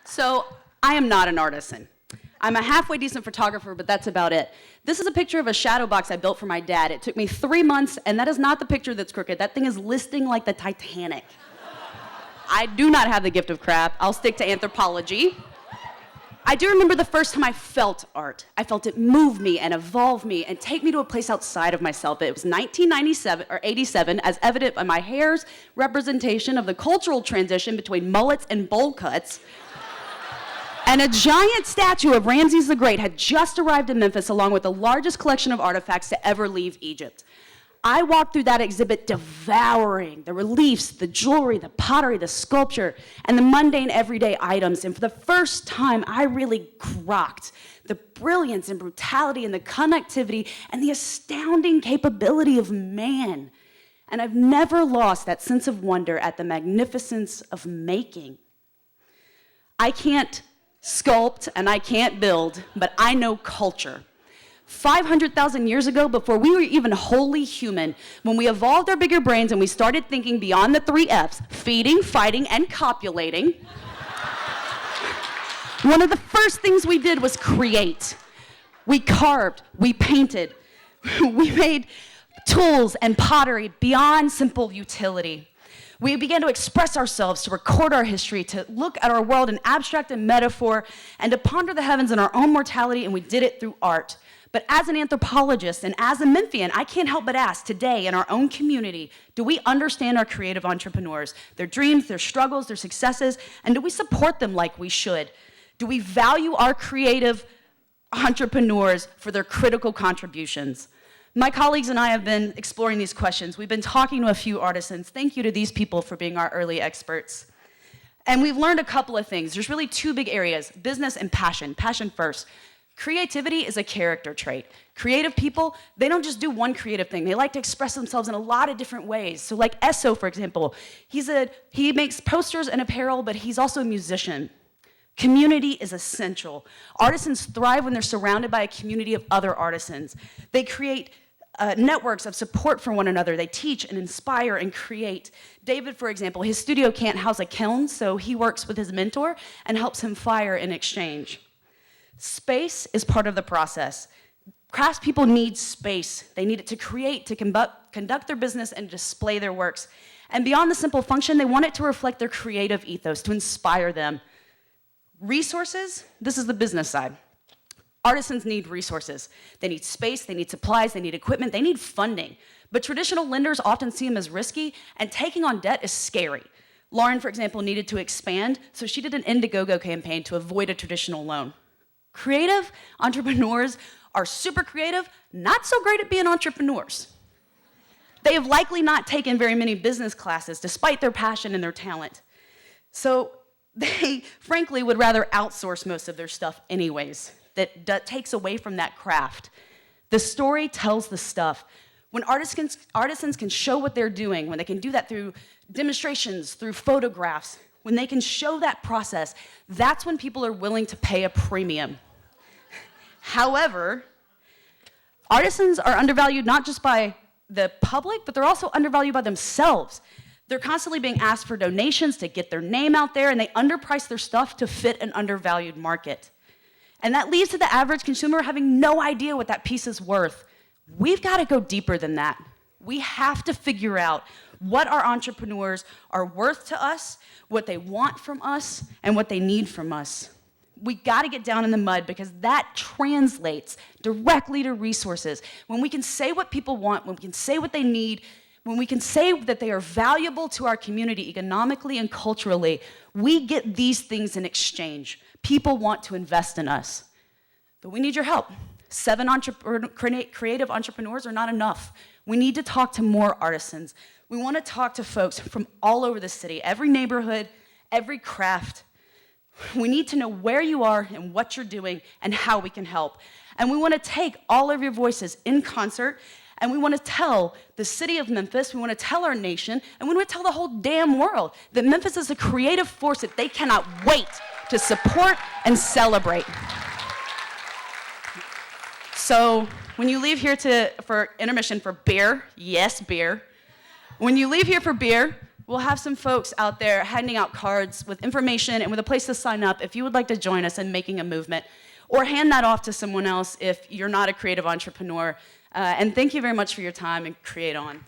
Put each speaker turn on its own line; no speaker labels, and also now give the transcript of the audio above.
So I am not an artisan. I'm a halfway decent photographer, but that's about it. This is a picture of a shadow box I built for my dad. It took me 3 months, and that is not the picture that's crooked. That thing is listing like the Titanic. I do not have the gift of crap. I'll stick to anthropology. I do remember the first time I felt art. I felt it move me and evolve me and take me to a place outside of myself. It was 1997 or 87, as evident by my hair's representation of the cultural transition between mullets and bowl cuts. And a giant statue of Ramses the Great had just arrived in Memphis, along with the largest collection of artifacts to ever leave Egypt. I walked through that exhibit devouring the reliefs, the jewelry, the pottery, the sculpture, and the mundane everyday items. And for the first time, I really grokked the brilliance and brutality and the connectivity and the astounding capability of man. And I've never lost that sense of wonder at the magnificence of making. I can't sculpt and I can't build, but I know culture. 500,000 years ago, before we were even wholly human, when we evolved our bigger brains and we started thinking beyond the 3 F's, feeding, fighting, and copulating, one of the first things we did was create. We carved, we painted, we made tools and pottery beyond simple utility. We began to express ourselves, to record our history, to look at our world in abstract and metaphor, and to ponder the heavens and our own mortality, and we did it through art. But as an anthropologist and as a Memphian, I can't help but ask today in our own community, do we understand our creative entrepreneurs, their dreams, their struggles, their successes, and do we support them like we should? Do we value our creative entrepreneurs for their critical contributions? My colleagues and I have been exploring these questions. We've been talking to a few artisans. Thank you to these people for being our early experts. And we've learned a couple of things. There's really 2 big areas, business and passion. Passion first. Creativity is a character trait. Creative people, they don't just do one creative thing. They like to express themselves in a lot of different ways. So like Esso, for example, he makes posters and apparel, but he's also a musician. Community is essential. Artisans thrive when they're surrounded by a community of other artisans. They create networks of support for one another. They teach and inspire and create. David, for example, his studio can't house a kiln, so he works with his mentor and helps him fire in exchange. Space is part of the process. Craftspeople need space. They need it to create, to conduct their business, and display their works. And beyond the simple function, they want it to reflect their creative ethos, to inspire them. Resources, this is the business side. Artisans need resources. They need space, they need supplies, they need equipment, they need funding. But traditional lenders often see them as risky, and taking on debt is scary. Lauren, for example, needed to expand, so she did an Indiegogo campaign to avoid a traditional loan. Creative entrepreneurs are super creative, not so great at being entrepreneurs. They have likely not taken very many business classes despite their passion and their talent. So they, frankly, would rather outsource most of their stuff anyways. That takes away from that craft. The story tells the stuff. When artisans can show what they're doing, when they can do that through demonstrations, through photographs, when they can show that process, that's when people are willing to pay a premium. However, artisans are undervalued not just by the public, but they're also undervalued by themselves. They're constantly being asked for donations to get their name out there, and they underprice their stuff to fit an undervalued market. And that leads to the average consumer having no idea what that piece is worth. We've got to go deeper than that. We have to figure out what our entrepreneurs are worth to us, what they want from us, and what they need from us. We got to get down in the mud because that translates directly to resources. When we can say what people want, when we can say what they need, when we can say that they are valuable to our community economically and culturally, we get these things in exchange. People want to invest in us. But we need your help. 7 creative entrepreneurs are not enough. We need to talk to more artisans. We want to talk to folks from all over the city, every neighborhood, every craft. We need to know where you are and what you're doing and how we can help. And we want to take all of your voices in concert, and we want to tell the city of Memphis, we want to tell our nation, and we want to tell the whole damn world that Memphis is a creative force that they cannot wait to support and celebrate. So when you leave here for intermission for beer, yes, beer. When you leave here for beer, We'll have some folks out there handing out cards with information and with a place to sign up if you would like to join us in making a movement, or hand that off to someone else if you're not a creative entrepreneur. And thank you very much for your time, and create on.